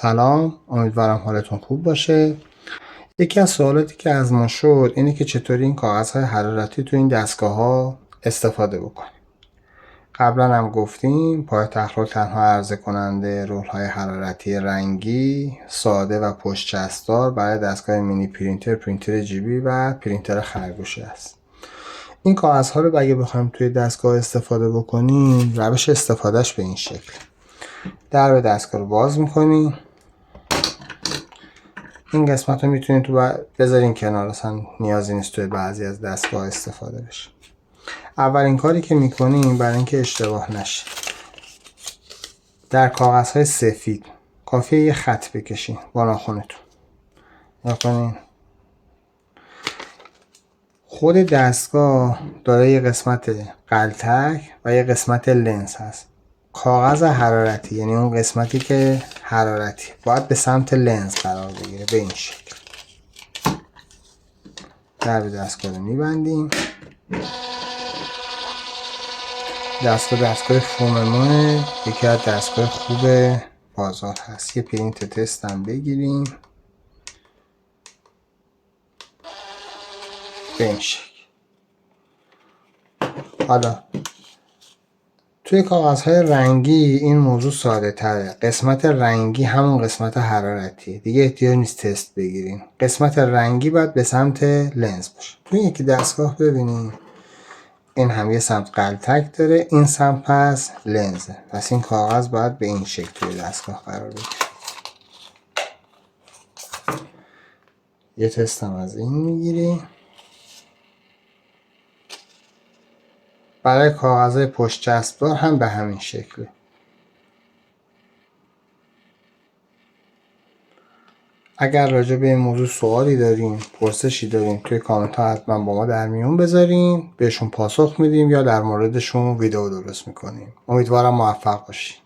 سلام، امیدوارم حالتون خوب باشه. یکی از سوالاتی که از ما شد اینه که چطوری این کاغذهای حرارتی تو این دستگاه ها استفاده بکنیم. قبلا هم گفتیم پای تخرج تنها عرضه کننده رول های حرارتی رنگی ساده و پشت چسبدار برای دستگاه مینی پرینتر، پرینتر جیبی و پرینتر خرگوشی است. این کاغذها رو اگه بخوایم توی دستگاه استفاده بکنیم، روش استفادهش به این شکل: درب دستگاه رو باز میکنیم. این قسمت رو میتونید تو بذارین کنار، اصلا نیازی نیست توی بعضی از دستگاه استفاده بشه. اولین کاری که میکنیم برای اینکه اشتباه نشه، در کاغذهای سفید کافیه یه خط بکشین با ناخنتون. نکنین خود دستگاه داره یه قسمت غلطک و یه قسمت لنز هست. کاغذ حرارتی، یعنی اون قسمتی که حرارتی، باید به سمت لنز قرار بگیره به این شکل. درب دستگاه رو میبندیم. دستگاه فوممون یکی از دستگاه خوب بازار هست. یه پرینت تست هم بگیریم به این شکل. حالا توی کاغذهای رنگی این موضوع ساده تره. قسمت رنگی همون قسمت حرارتیه، دیگه احتیاج نیست تست بگیریم. قسمت رنگی باید به سمت لنز باشه. توی یکی دستگاه ببینیم این هم یه سمت غلطک داره، این سمت پس لنزه. پس این کاغذ باید به این شکل توی دستگاه قرار بگیره. یه تست هم از این میگیریم. برای کاغذهای پشت چسبدار هم به همین شکله. اگر راجع به این موضوع سوالی دارین، پرسشی دارین، توی کامنت ها حتما با ما در میون بذارین، بهشون پاسخ میدیم یا در موردشون ویدیو درست میکنیم. امیدوارم موفق باشین.